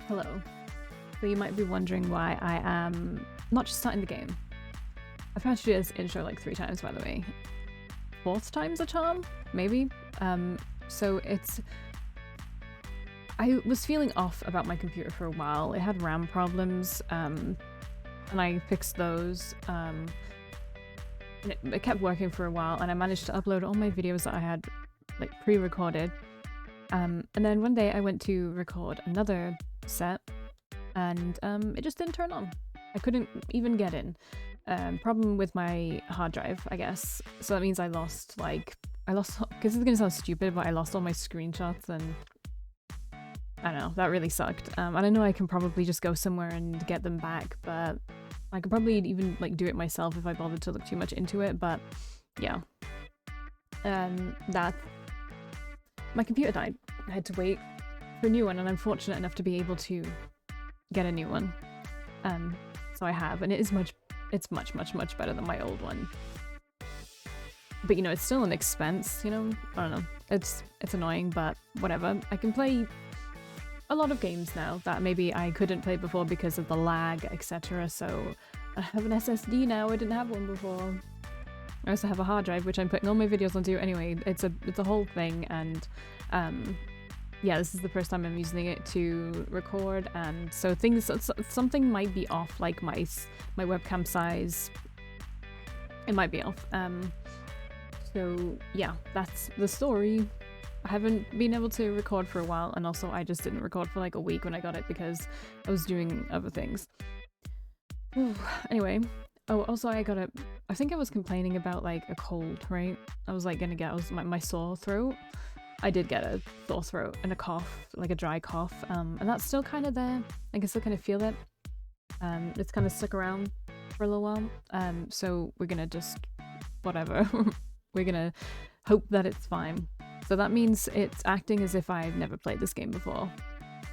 Hello. So you might be wondering why I am not just starting the game. I've had to do this intro like 3 times, by the way. 4th time's a charm? Maybe? So it's... I was feeling off about my computer for a while. It had RAM problems, and I fixed those. And it kept working for a while, and I managed to upload all my videos that I had like pre-recorded. And then one day I went to record another set, and it just didn't turn on. I couldn't even get in. Problem with my hard drive, I guess. So that means I lost, because it's gonna sound stupid, but I lost all my screenshots, and I don't know, that really sucked. And I know I can probably just go somewhere and get them back, but I could probably even like do it myself if I bothered to look too much into it, but yeah. My computer died. I had to wait for a new one, and I'm fortunate enough to be able to get a new one. So I have, and it's much better than my old one. But you know, it's still an expense, you know? I don't know. It's annoying, but whatever. I can play a lot of games now that maybe I couldn't play before because of the lag, etc. So I have an SSD now. I didn't have one before. I also have a hard drive, which I'm putting all my videos onto. Anyway, it's a whole thing, and yeah, this is the first time I'm using it to record, and so something might be off, like my webcam size. It might be off. So yeah, that's the story. I haven't been able to record for a while, and also I just didn't record for like a week when I got it because I was doing other things. Anyway. Oh, also I think I was complaining about like a cold, right? I was like gonna get my sore throat. I did get a sore throat and a cough, like a dry cough, and that's still kind of there. I can still kind of feel it. It's kind of stuck around for a little while. So we're gonna just, whatever. We're gonna hope that it's fine. So that means it's acting as if I've never played this game before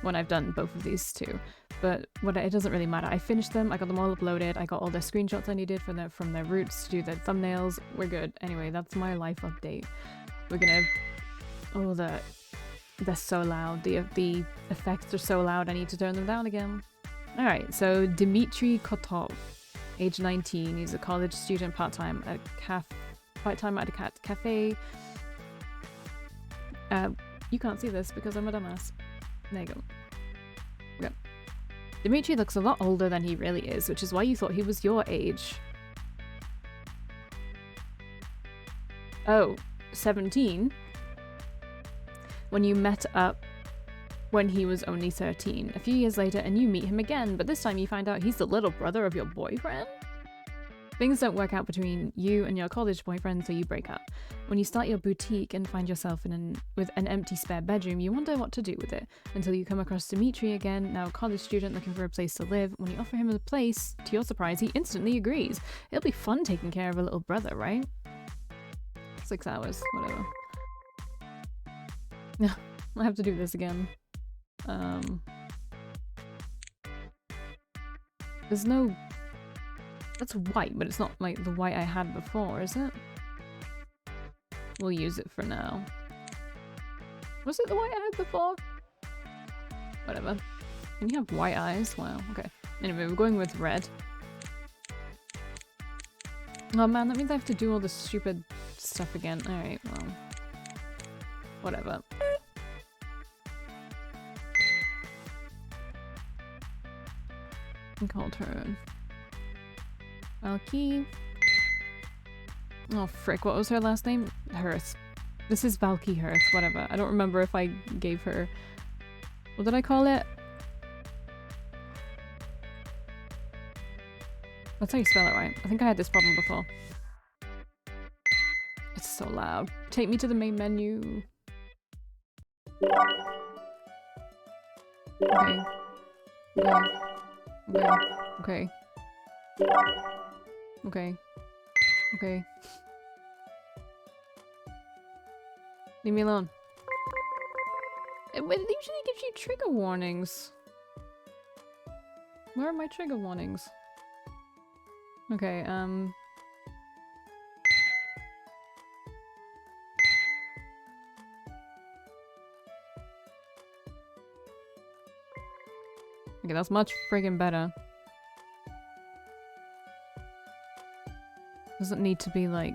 when I've done both of these two. But it doesn't really matter. I finished them, I got them all uploaded, I got all the screenshots I needed from their roots to do the thumbnails. We're good. Anyway, that's my life update. We're gonna... Oh, they're so loud. The effects are so loud, I need to turn them down again. Alright, so Dimitri Kotov, age 19. He's a college student, part-time at a cafe. You can't see this because I'm a dumbass. There you go. Okay. Dimitri looks a lot older than he really is, which is why you thought he was your age. Oh, 17? When you met up when he was only 13. A few years later, and you meet him again, but this time you find out he's the little brother of your boyfriend? Things don't work out between you and your college boyfriend, so you break up. When you start your boutique and find yourself with an empty spare bedroom, you wonder what to do with it, until you come across Dimitri again, now a college student looking for a place to live. When you offer him a place, to your surprise, he instantly agrees. It'll be fun taking care of a little brother, right? 6 hours, whatever. I have to do this again. There's no... That's white, but it's not like the white I had before, is it? We'll use it for now. Was it the white I had before? Whatever. Can you have white eyes? Wow, okay. Anyway, we're going with red. Oh man, that means I have to do all this stupid stuff again. Alright, well. Whatever. I called her Valkii. Oh frick, what was her last name? Hearth. This is Valkii Hearth, whatever. I don't remember if I gave her... What did I call it? That's how you spell it, right? I think I had this problem before. It's so loud. Take me to the main menu. Okay. Okay. Okay. Okay. Leave me alone. It usually gives you trigger warnings. Where are my trigger warnings? Okay, Okay, that's much friggin' better. Doesn't need to be like...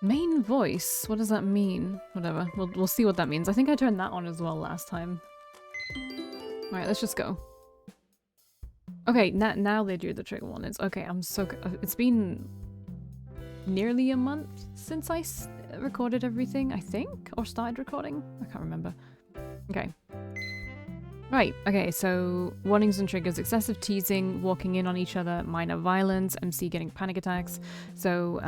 Main voice? What does that mean? Whatever. We'll see what that means. I think I turned that on as well last time. Alright, let's just go. Okay, now they do the trigger warnings. Okay, I'm so... It's been nearly a month since I recorded everything, I think? Or started recording? I can't remember. Okay. Right, okay, so warnings and triggers: excessive teasing, walking in on each other, minor violence, MC getting panic attacks. So,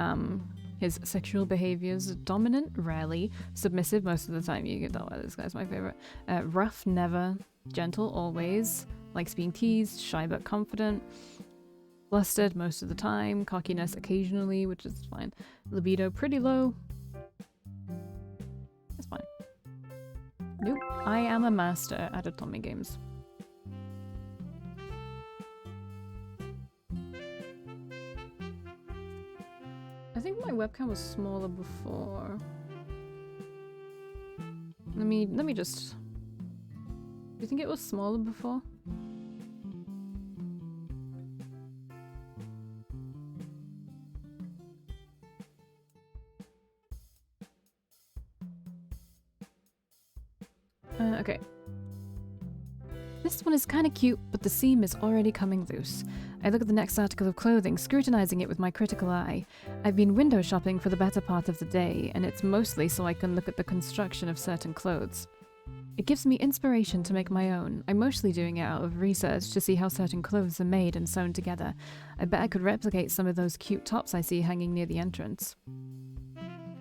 his sexual behaviors: dominant, rarely; submissive, most of the time. You can tell why this guy's my favorite. Rough, never; gentle, always; likes being teased; shy but confident; flustered most of the time; cockiness occasionally, which is fine; libido pretty low. That's fine. Nope, I am a master at otome games. I think my webcam was smaller before. Let me just... Do you think it was smaller before? Okay. This one is kinda cute, but the seam is already coming loose. I look at the next article of clothing, scrutinizing it with my critical eye. I've been window shopping for the better part of the day, and it's mostly so I can look at the construction of certain clothes. It gives me inspiration to make my own. I'm mostly doing it out of research to see how certain clothes are made and sewn together. I bet I could replicate some of those cute tops I see hanging near the entrance.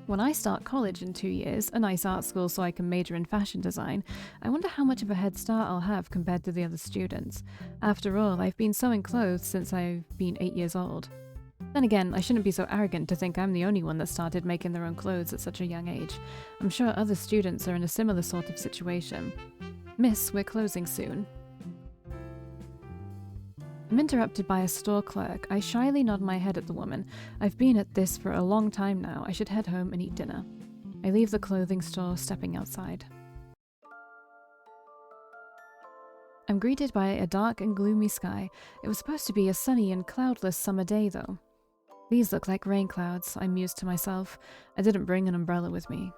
When I start college in 2 years, a nice art school so I can major in fashion design, I wonder how much of a head start I'll have compared to the other students. After all, I've been sewing clothes since I've been 8 years old. Then again, I shouldn't be so arrogant to think I'm the only one that started making their own clothes at such a young age. I'm sure other students are in a similar sort of situation. Miss, we're closing soon. I'm interrupted by a store clerk. I shyly nod my head at the woman. I've been at this for a long time now. I should head home and eat dinner. I leave the clothing store, stepping outside. I'm greeted by a dark and gloomy sky. It was supposed to be a sunny and cloudless summer day, though. These look like rain clouds, I mused to myself. I didn't bring an umbrella with me.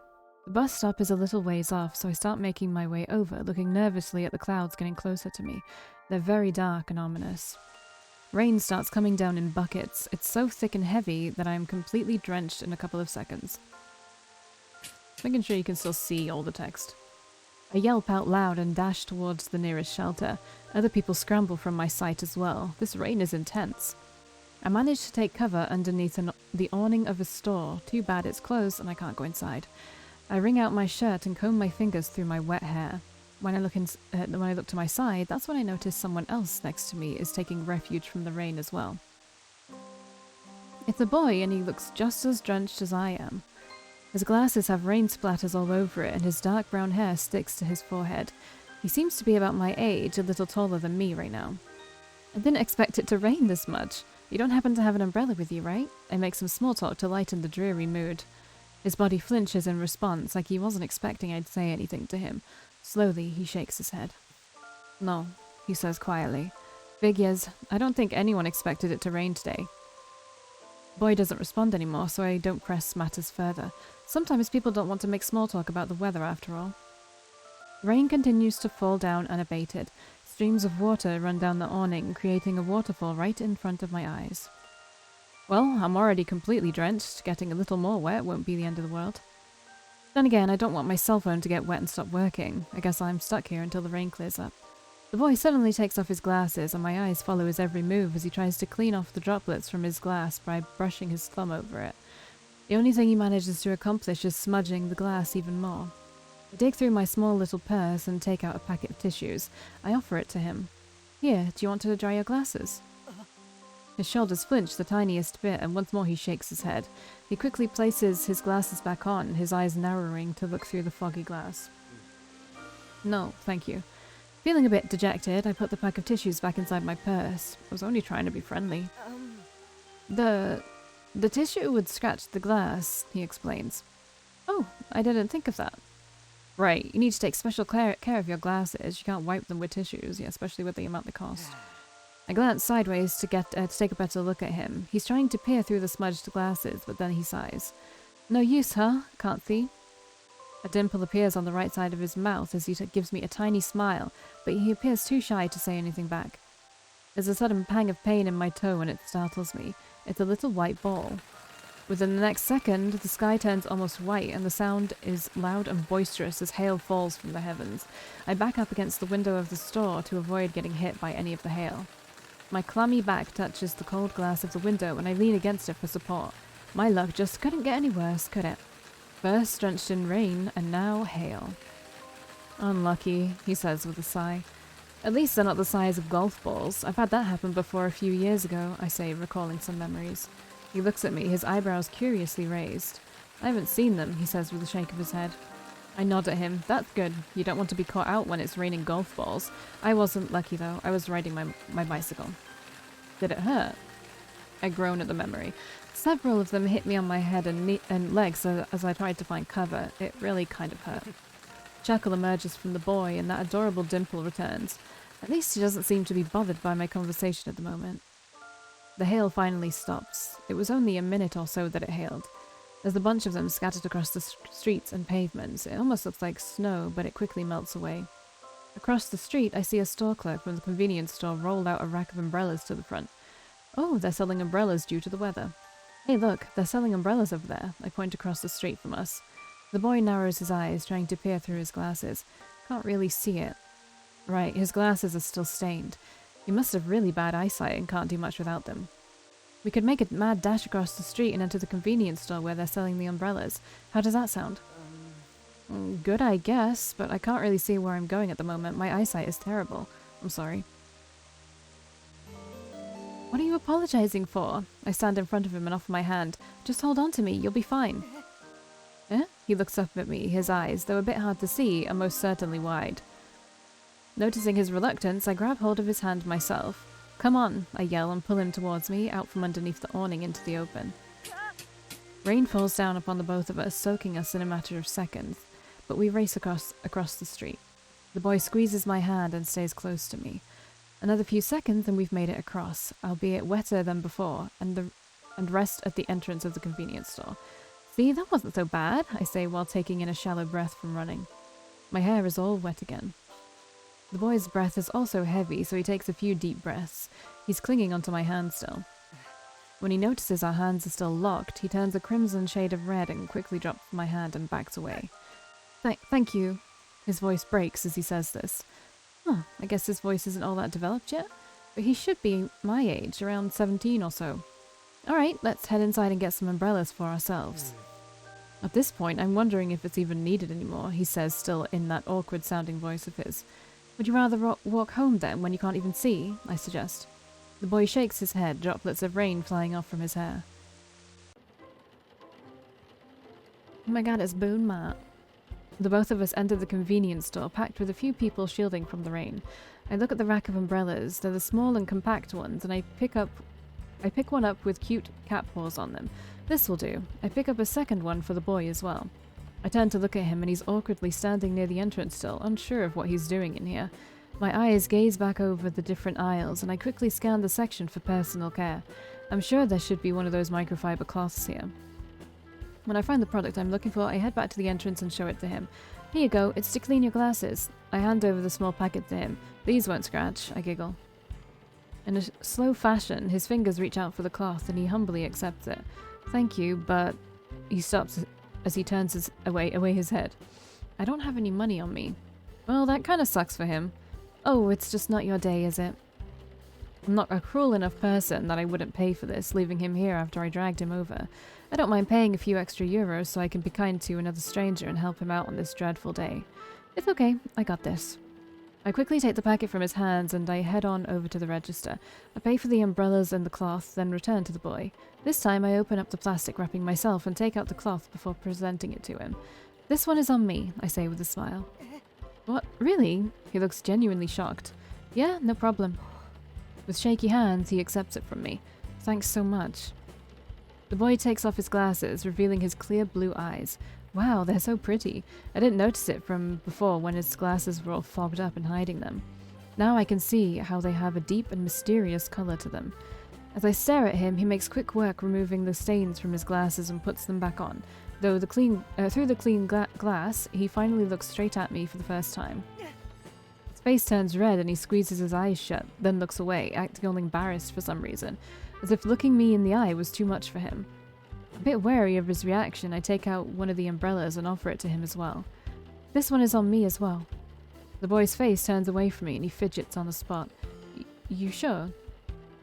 The bus stop is a little ways off, so I start making my way over, looking nervously at the clouds getting closer to me. They're very dark and ominous. Rain starts coming down in buckets. It's so thick and heavy that I'm completely drenched in a couple of seconds. Making sure you can still see all the text. I yelp out loud and dash towards the nearest shelter. Other people scramble from my sight as well. This rain is intense. I manage to take cover underneath the awning of a store. Too bad it's closed and I can't go inside. I wring out my shirt and comb my fingers through my wet hair. When I look to my side, that's when I notice someone else next to me is taking refuge from the rain as well. It's a boy, and he looks just as drenched as I am. His glasses have rain splatters all over it, and his dark brown hair sticks to his forehead. He seems to be about my age, a little taller than me right now. I didn't expect it to rain this much. You don't happen to have an umbrella with you, right? I make some small talk to lighten the dreary mood. His body flinches in response, like he wasn't expecting I'd say anything to him. Slowly, he shakes his head. No, he says quietly. Figures. I don't think anyone expected it to rain today. Boy doesn't respond anymore, so I don't press matters further. Sometimes people don't want to make small talk about the weather after all. Rain continues to fall down unabated. Streams of water run down the awning, creating a waterfall right in front of my eyes. Well, I'm already completely drenched. Getting a little more wet won't be the end of the world. Then again, I don't want my cell phone to get wet and stop working. I guess I'm stuck here until the rain clears up. The boy suddenly takes off his glasses, and my eyes follow his every move as he tries to clean off the droplets from his glass by brushing his thumb over it. The only thing he manages to accomplish is smudging the glass even more. I dig through my small little purse and take out a packet of tissues. I offer it to him. Here, do you want to dry your glasses? His shoulders flinch the tiniest bit, and once more he shakes his head. He quickly places his glasses back on, his eyes narrowing to look through the foggy glass. No, thank you. Feeling a bit dejected, I put the pack of tissues back inside my purse. I was only trying to be friendly. The tissue would scratch the glass, he explains. Oh, I didn't think of that. Right, you need to take special care of your glasses. You can't wipe them with tissues, yeah, especially with the amount they cost. I glance sideways to take a better look at him. He's trying to peer through the smudged glasses, but then he sighs. No use, huh? Can't see? A dimple appears on the right side of his mouth as he gives me a tiny smile, but he appears too shy to say anything back. There's a sudden pang of pain in my toe and it startles me. It's a little white ball. Within the next second, the sky turns almost white and the sound is loud and boisterous as hail falls from the heavens. I back up against the window of the store to avoid getting hit by any of the hail. My clammy back touches the cold glass of the window and I lean against it for support. My luck just couldn't get any worse, could it? First drenched in rain, and now hail. Unlucky, he says with a sigh. At least they're not the size of golf balls. I've had that happen before a few years ago, I say, recalling some memories. He looks at me, his eyebrows curiously raised. I haven't seen them, he says with a shake of his head. I nod at him. That's good. You don't want to be caught out when it's raining golf balls. I wasn't lucky, though. I was riding my bicycle. Did it hurt? I groan at the memory. Several of them hit me on my head and legs as I tried to find cover. It really kind of hurt. Chuckle emerges from the boy, and that adorable dimple returns. At least he doesn't seem to be bothered by my conversation at the moment. The hail finally stops. It was only a minute or so that it hailed. There's a bunch of them scattered across the streets and pavements. It almost looks like snow, but it quickly melts away. Across the street, I see a store clerk from the convenience store roll out a rack of umbrellas to the front. Oh, they're selling umbrellas due to the weather. Hey, look, they're selling umbrellas over there. I point across the street from us. The boy narrows his eyes, trying to peer through his glasses. Can't really see it. Right, his glasses are still stained. He must have really bad eyesight and can't do much without them. We could make a mad dash across the street and enter the convenience store where they're selling the umbrellas. How does that sound? Good, I guess, but I can't really see where I'm going at the moment. My eyesight is terrible. I'm sorry. What are you apologizing for? I stand in front of him and offer my hand. Just hold on to me, you'll be fine. Eh? He looks up at me, his eyes, though a bit hard to see, are most certainly wide. Noticing his reluctance, I grab hold of his hand myself. Come on, I yell and pull him towards me, out from underneath the awning into the open. Rain falls down upon the both of us, soaking us in a matter of seconds, but we race across the street. The boy squeezes my hand and stays close to me. Another few seconds and we've made it across, albeit wetter than before, and rest at the entrance of the convenience store. See, that wasn't so bad, I say while taking in a shallow breath from running. My hair is all wet again. The boy's breath is also heavy, so he takes a few deep breaths. He's clinging onto my hand still. When he notices our hands are still locked, he turns a crimson shade of red and quickly drops my hand and backs away. Thank you. His voice breaks as he says this. Huh, I guess his voice isn't all that developed yet, but he should be my age, around 17 or so. Alright, let's head inside and get some umbrellas for ourselves. At this point, I'm wondering if it's even needed anymore, he says, still in that awkward-sounding voice of his. Would you rather walk home then, when you can't even see? I suggest. The boy shakes his head, droplets of rain flying off from his hair. Oh my god, it's Boone Matt. The both of us enter the convenience store, packed with a few people shielding from the rain. I look at the rack of umbrellas. They're the small and compact ones, and I pick one up with cute cat paws on them. This will do. I pick up a second one for the boy as well. I turn to look at him, and he's awkwardly standing near the entrance still, unsure of what he's doing in here. My eyes gaze back over the different aisles, and I quickly scan the section for personal care. I'm sure there should be one of those microfiber cloths here. When I find the product I'm looking for, I head back to the entrance and show it to him. Here you go, it's to clean your glasses. I hand over the small packet to him. These won't scratch, I giggle. In a slow fashion, his fingers reach out for the cloth and he humbly accepts it. Thank you, but... He stops as he turns away his head. I don't have any money on me. Well, that kind of sucks for him. Oh, it's just not your day, is it? I'm not a cruel enough person that I wouldn't pay for this, leaving him here after I dragged him over. I don't mind paying a few extra euros so I can be kind to another stranger and help him out on this dreadful day. It's okay, I got this. I quickly take the packet from his hands and I head on over to the register. I pay for the umbrellas and the cloth, then return to the boy. This time I open up the plastic wrapping myself and take out the cloth before presenting it to him. This one is on me, I say with a smile. What? Really? He looks genuinely shocked. Yeah, no problem. With shaky hands, he accepts it from me. Thanks so much. The boy takes off his glasses, revealing his clear blue eyes. Wow, they're so pretty. I didn't notice it from before when his glasses were all fogged up and hiding them. Now I can see how they have a deep and mysterious colour to them. As I stare at him, he makes quick work removing the stains from his glasses and puts them back on. Though through the clean glass, he finally looks straight at me for the first time. His face turns red and he squeezes his eyes shut, then looks away, acting all embarrassed for some reason, as if looking me in the eye was too much for him. A bit wary of his reaction, I take out one of the umbrellas and offer it to him as well. This one is on me as well. The boy's face turns away from me and he fidgets on the spot. You sure?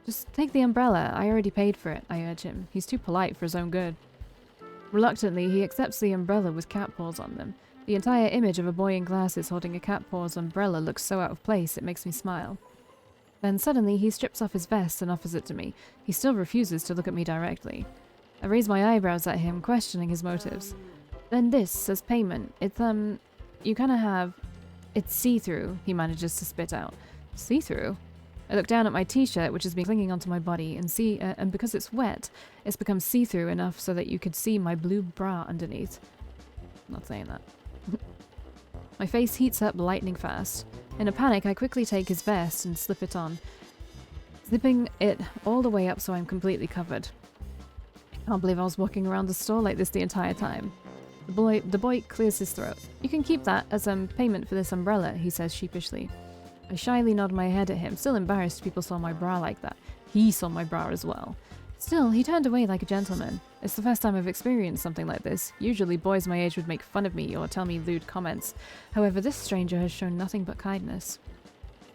Just take the umbrella. I already paid for it, I urge him. He's too polite for his own good. Reluctantly, he accepts the umbrella with cat paws on them. The entire image of a boy in glasses holding a cat paws umbrella looks so out of place it makes me smile. Then suddenly he strips off his vest and offers it to me. He still refuses to look at me directly. I raise my eyebrows at him, questioning his motives. Then this says payment. It's, you kinda have... It's see-through, he manages to spit out. See-through? I look down at my t-shirt, which has been clinging onto my body, and see, and because it's wet, it's become see-through enough so that you could see my blue bra underneath. I'm not saying that. My face heats up lightning fast. In a panic, I quickly take his vest and slip it on, zipping it all the way up so I'm completely covered. I can't believe I was walking around the store like this the entire time. The boy clears his throat. You can keep that as payment for this umbrella, he says sheepishly. I shyly nod my head at him, still embarrassed people saw my bra like that. He saw my bra as well. Still, he turned away like a gentleman. It's the first time I've experienced something like this. Usually boys my age would make fun of me or tell me lewd comments. However, this stranger has shown nothing but kindness,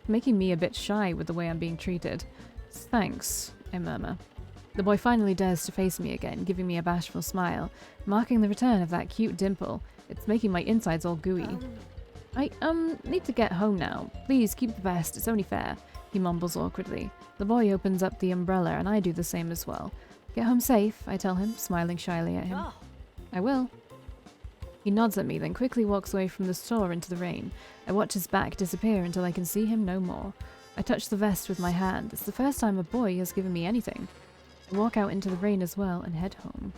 making me a bit shy with the way I'm being treated. Thanks, I murmur. The boy finally dares to face me again, giving me a bashful smile, marking the return of that cute dimple. It's making my insides all gooey. I, need to get home now. Please keep the vest, it's only fair, he mumbles awkwardly. The boy opens up the umbrella and I do the same as well. Get home safe, I tell him, smiling shyly at him. Oh. I will. He nods at me, then quickly walks away from the store into the rain. I watch his back disappear until I can see him no more. I touch the vest with my hand. It's the first time a boy has given me anything. I walk out into the rain as well and head home.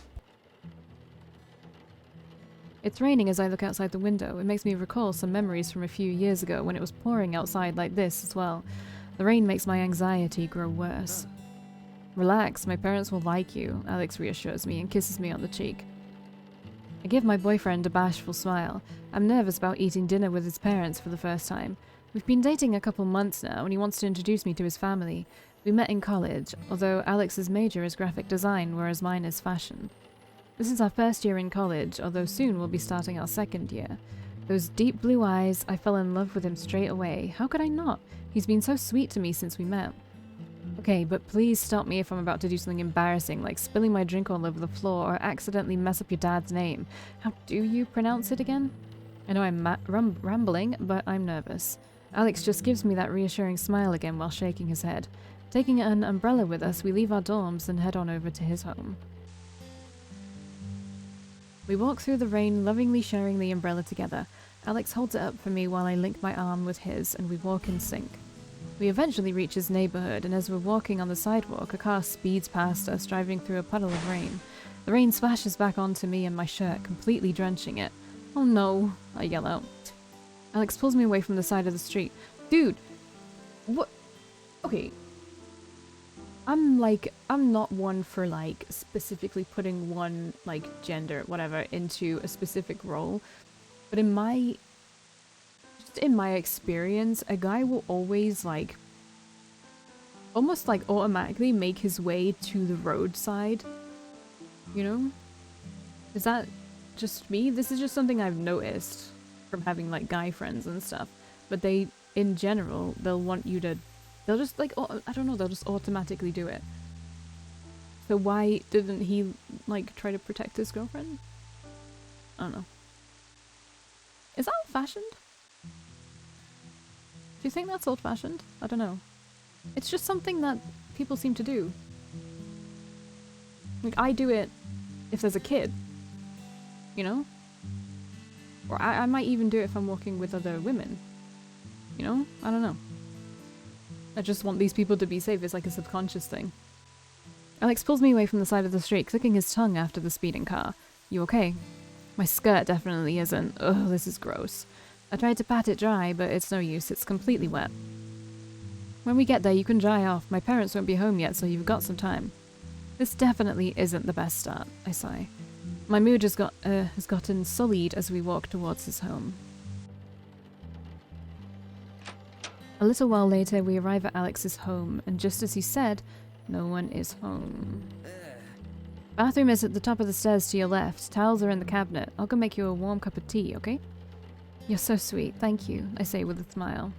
It's raining as I look outside the window. It makes me recall some memories from a few years ago when it was pouring outside like this as well. The rain makes my anxiety grow worse. Relax, my parents will like you, Alex reassures me and kisses me on the cheek. I give my boyfriend a bashful smile. I'm nervous about eating dinner with his parents for the first time. We've been dating a couple months now and he wants to introduce me to his family. We met in college, although Alex's major is graphic design, whereas mine is fashion. This is our first year in college, although soon we'll be starting our second year. Those deep blue eyes, I fell in love with him straight away. How could I not? He's been so sweet to me since we met. Okay, but please stop me if I'm about to do something embarrassing, like spilling my drink all over the floor or accidentally mess up your dad's name. How do you pronounce it again? I know I'm rambling, but I'm nervous. Alex just gives me that reassuring smile again while shaking his head. Taking an umbrella with us, we leave our dorms and head on over to his home. We walk through the rain, lovingly sharing the umbrella together. Alex holds it up for me while I link my arm with his, and we walk in sync. We eventually reach his neighborhood, and as we're walking on the sidewalk, a car speeds past us, driving through a puddle of rain. The rain splashes back onto me and my shirt, completely drenching it. Oh no, I yell out. Alex pulls me away from the side of the street. Dude! What? Okay. I'm not one for, specifically putting one, gender, whatever, into a specific role. But in my experience, a guy will always, almost, automatically make his way to the roadside. You know? Is that just me? This is just something I've noticed from having, guy friends and stuff. But they, in general, they'll want you to... They'll just, I don't know, they'll just automatically do it. So why didn't he, try to protect his girlfriend? I don't know. Is that old-fashioned? Do you think that's old-fashioned? I don't know. It's just something that people seem to do. I do it if there's a kid. You know? Or I might even do it if I'm walking with other women. You know? I don't know. I just want these people to be safe. It's like a subconscious thing. Alex pulls me away from the side of the street, clicking his tongue after the speeding car. You okay? My skirt definitely isn't. Ugh, this is gross. I tried to pat it dry, but it's no use. It's completely wet. When we get there, you can dry off. My parents won't be home yet, so you've got some time. This definitely isn't the best start, I sigh. My mood has gotten sullied as we walk towards his home. A little while later, we arrive at Alex's home, and just as he said, no one is home. Bathroom is at the top of the stairs to your left. Towels are in the cabinet. I'll go make you a warm cup of tea, okay? You're so sweet, thank you, I say with a smile.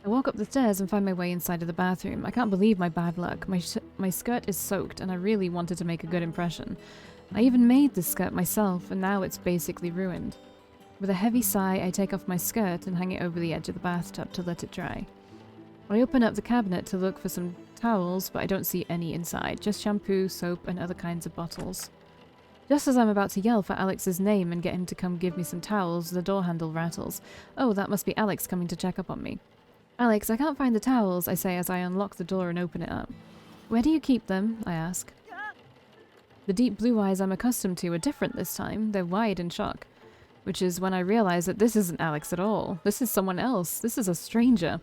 I walk up the stairs and find my way inside of the bathroom. I can't believe my bad luck. My skirt is soaked, and I really wanted to make a good impression. I even made this skirt myself, and now it's basically ruined. With a heavy sigh, I take off my skirt and hang it over the edge of the bathtub to let it dry. I open up the cabinet to look for some towels, but I don't see any inside, just shampoo, soap, and other kinds of bottles. Just as I'm about to yell for Alex's name and get him to come give me some towels, the door handle rattles. Oh, that must be Alex coming to check up on me. Alex, I can't find the towels, I say as I unlock the door and open it up. Where do you keep them? I ask. The deep blue eyes I'm accustomed to are different this time. They're wide in shock. Which is when I realize that this isn't Alex at all. This is someone else. This is a stranger.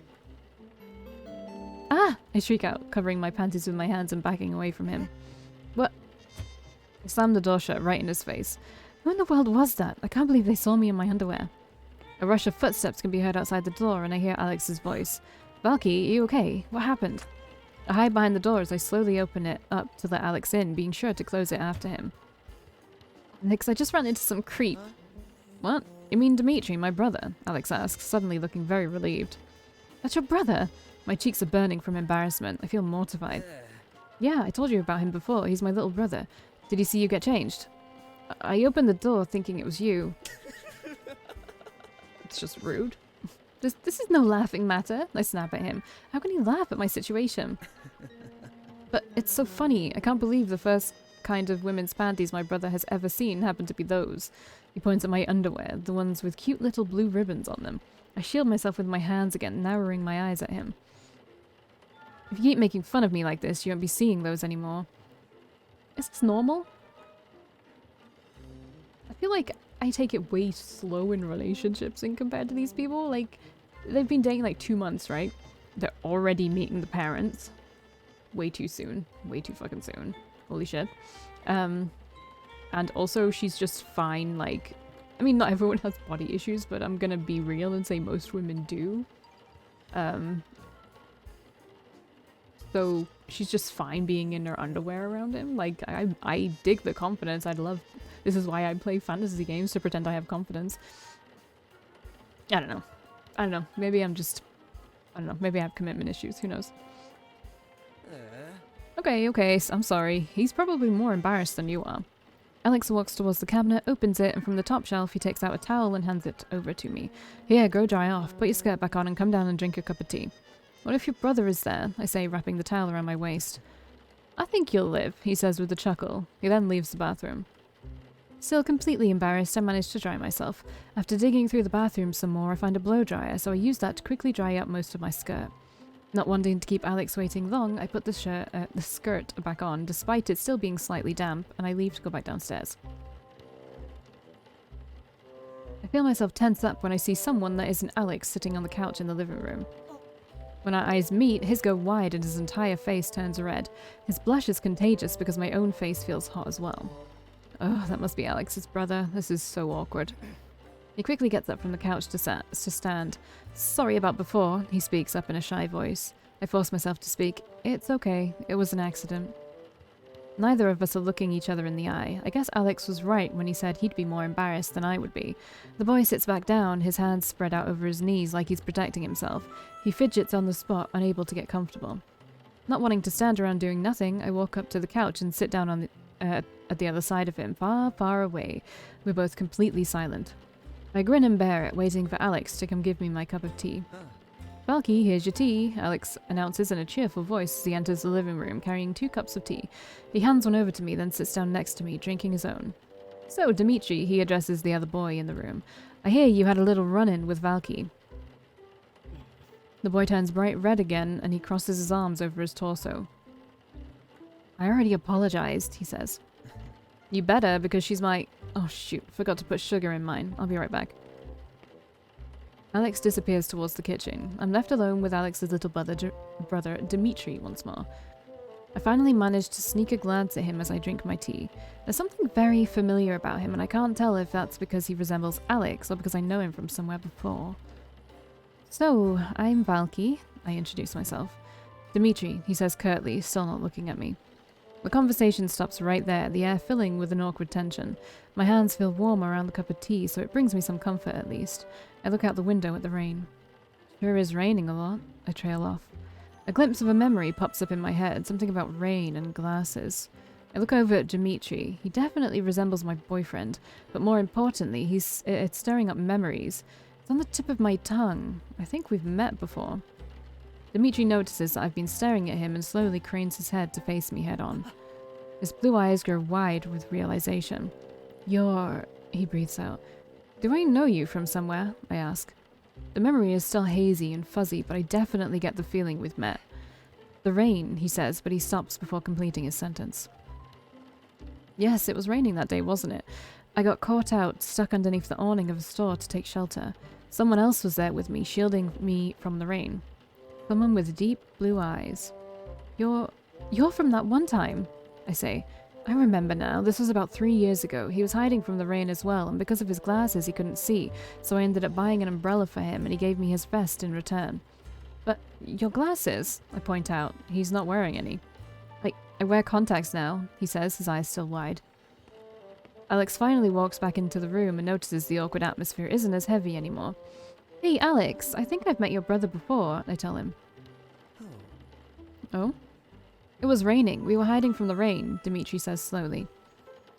Ah! I shriek out, covering my panties with my hands and backing away from him. What? I slammed the door shut right in his face. Who in the world was that? I can't believe they saw me in my underwear. A rush of footsteps can be heard outside the door, and I hear Alex's voice. Valkii, are you okay? What happened? I hide behind the door as I slowly open it up to let Alex in, being sure to close it after him. Alex, I just ran into some creep. What? You mean Dimitri, my brother? Alex asks, suddenly looking very relieved. That's your brother? My cheeks are burning from embarrassment. I feel mortified. Yeah, I told you about him before. He's my little brother. Did he see you get changed? I opened the door thinking it was you. It's just rude. This is no laughing matter. I snap at him. How can he laugh at my situation? But it's so funny. I can't believe the first kind of women's panties my brother has ever seen happen to be those. He points at my underwear, the ones with cute little blue ribbons on them. I shield myself with my hands again, narrowing my eyes at him. If you keep making fun of me like this, you won't be seeing those anymore. Is this normal? I feel like I take it way slow in relationships in compared to these people. Like, they've been dating like 2 months, right? They're already meeting the parents. Way too soon. Way too fucking soon. Holy shit. And also, she's just fine, like... I mean, not everyone has body issues, but I'm gonna be real and say most women do. So, she's just fine being in her underwear around him. Like, I dig the confidence. I'd love... This is why I play fantasy games, to pretend I have confidence. I don't know. I don't know. Maybe I'm just... I don't know. Maybe I have commitment issues. Who knows? Okay, I'm sorry. He's probably more embarrassed than you are. Alex walks towards the cabinet, opens it, and from the top shelf he takes out a towel and hands it over to me. Here, go dry off. Put your skirt back on and come down and drink your cup of tea. What if your brother is there? I say, wrapping the towel around my waist. I think you'll live, he says with a chuckle. He then leaves the bathroom. Still completely embarrassed, I manage to dry myself. After digging through the bathroom some more, I find a blow dryer, so I use that to quickly dry up most of my skirt. Not wanting to keep Alex waiting long, I put the skirt back on, despite it still being slightly damp, and I leave to go back downstairs. I feel myself tense up when I see someone that isn't Alex sitting on the couch in the living room. When our eyes meet, his go wide and his entire face turns red. His blush is contagious because my own face feels hot as well. Oh, that must be Alex's brother. This is so awkward. He quickly gets up from the couch to stand. Sorry about before, he speaks up in a shy voice. I force myself to speak. It's okay. It was an accident. Neither of us are looking each other in the eye. I guess Alex was right when he said he'd be more embarrassed than I would be. The boy sits back down, his hands spread out over his knees like he's protecting himself. He fidgets on the spot, unable to get comfortable. Not wanting to stand around doing nothing, I walk up to the couch and sit down on at the other side of him, far, far away. We're both completely silent. I grin and bear it, waiting for Alex to come give me my cup of tea. Valkii, here's your tea, Alex announces in a cheerful voice as he enters the living room, carrying 2 cups of tea. He hands one over to me, then sits down next to me, drinking his own. So, Dimitri, he addresses the other boy in the room. I hear you had a little run-in with Valkii. The boy turns bright red again, and he crosses his arms over his torso. I already apologized, he says. You better, because she's my... Oh shoot, forgot to put sugar in mine. I'll be right back. Alex disappears towards the kitchen. I'm left alone with Alex's little brother Dimitri once more. I finally managed to sneak a glance at him as I drink my tea. There's something very familiar about him, and I can't tell if that's because he resembles Alex or because I know him from somewhere before. So, I'm Valkii, I introduce myself. Dimitri, he says curtly, still not looking at me. The conversation stops right there, the air filling with an awkward tension. My hands feel warm around the cup of tea, so it brings me some comfort at least. I look out the window at the rain. Sure is raining a lot. I trail off. A glimpse of a memory pops up in my head, something about rain and glasses. I look over at Dimitri. He definitely resembles my boyfriend, but more importantly, it's stirring up memories. It's on the tip of my tongue. I think we've met before. Dimitri notices that I've been staring at him and slowly cranes his head to face me head on. His blue eyes grow wide with realization. You're... he breathes out. Do I know you from somewhere? I ask. The memory is still hazy and fuzzy, but I definitely get the feeling we've met. The rain, he says, but he stops before completing his sentence. Yes, it was raining that day, wasn't it? I got caught out, stuck underneath the awning of a store to take shelter. Someone else was there with me, shielding me from the rain. Someone with deep blue eyes. You're from that one time, I say. I remember now. This was about 3 years ago. He was hiding from the rain as well, and because of his glasses he couldn't see, so I ended up buying an umbrella for him, and he gave me his vest in return. But your glasses, I point out. He's not wearing any. I wear contacts now, he says, his eyes still wide. Alex finally walks back into the room and notices the awkward atmosphere isn't as heavy anymore. Hey, Alex, I think I've met your brother before, I tell him. Oh? It was raining. We were hiding from the rain, Dimitri says slowly.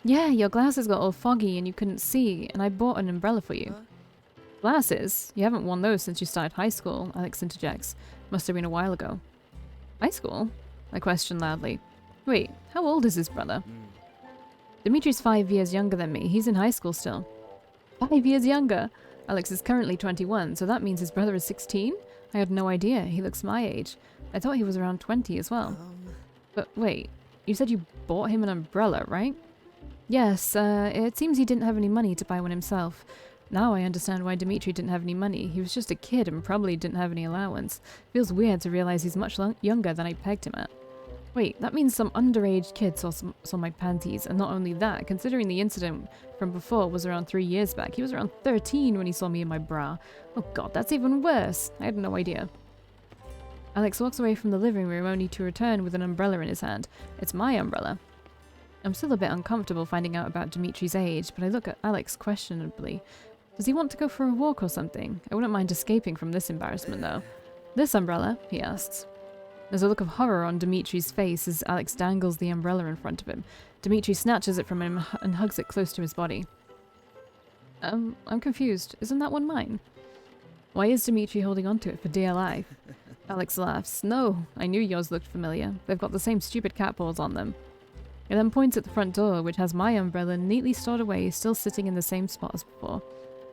Yeah, your glasses got all foggy and you couldn't see, and I bought an umbrella for you. Glasses? You haven't worn those since you started high school, Alex interjects. Must have been a while ago. High school? I question loudly. Wait, how old is his brother? Dimitri's 5 years younger than me. He's in high school still. 5 years younger? Alex is currently 21, so that means his brother is 16? I had no idea. He looks my age. I thought he was around 20 as well. But wait, you said you bought him an umbrella, right? Yes, it seems he didn't have any money to buy one himself. Now I understand why Dimitri didn't have any money. He was just a kid and probably didn't have any allowance. Feels weird to realize he's much younger than I pegged him at. Wait, that means some underage kid saw my panties, and not only that, considering the incident from before was around 3 years back, he was around 13 when he saw me in my bra. Oh god, that's even worse. I had no idea. Alex walks away from the living room only to return with an umbrella in his hand. It's my umbrella. I'm still a bit uncomfortable finding out about Dimitri's age, but I look at Alex questionably. Does he want to go for a walk or something? I wouldn't mind escaping from this embarrassment though. This umbrella? He asks. There's a look of horror on Dimitri's face as Alex dangles the umbrella in front of him. Dimitri snatches it from him and hugs it close to his body. I'm confused. Isn't that one mine? Why is Dimitri holding onto it for dear life? Alex laughs. No, I knew yours looked familiar. They've got the same stupid cat paws on them. He then points at the front door, which has my umbrella neatly stored away, still sitting in the same spot as before.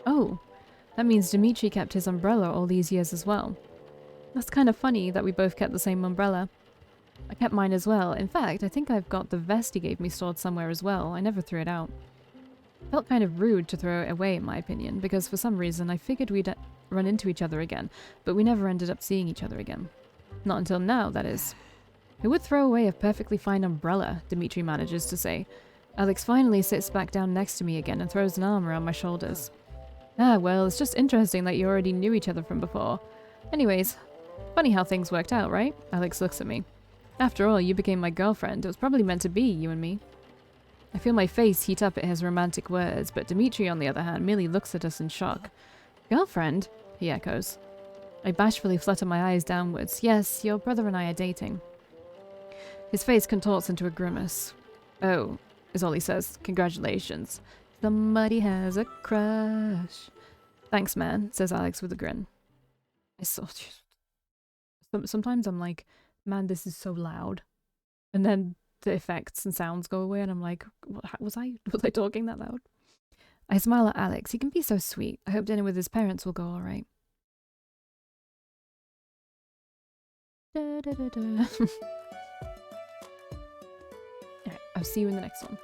Oh, that means Dimitri kept his umbrella all these years as well. That's kind of funny that we both kept the same umbrella. I kept mine as well. In fact, I think I've got the vest he gave me stored somewhere as well. I never threw it out. Felt kind of rude to throw it away in my opinion, because for some reason I figured we'd run into each other again, but we never ended up seeing each other again. Not until now, that is. Who would throw away a perfectly fine umbrella? Dimitri manages to say. Alex finally sits back down next to me again and throws an arm around my shoulders. Ah, well, it's just interesting that you already knew each other from before. Anyways, funny how things worked out, right? Alex looks at me. After all, you became my girlfriend. It was probably meant to be, you and me. I feel my face heat up at his romantic words, but Dimitri, on the other hand, merely looks at us in shock. Girlfriend? He echoes. I bashfully flutter my eyes downwards. Yes, your brother and I are dating. His face contorts into a grimace. Oh, is all he says. Congratulations. Somebody has a crush. Thanks, man, says Alex with a grin. Sometimes I'm like, man, this is so loud. And then the effects and sounds go away and I'm like, was I talking that loud? I smile at Alex. He can be so sweet. I hope dinner with his parents will go all right. Alright, I'll see you in the next one.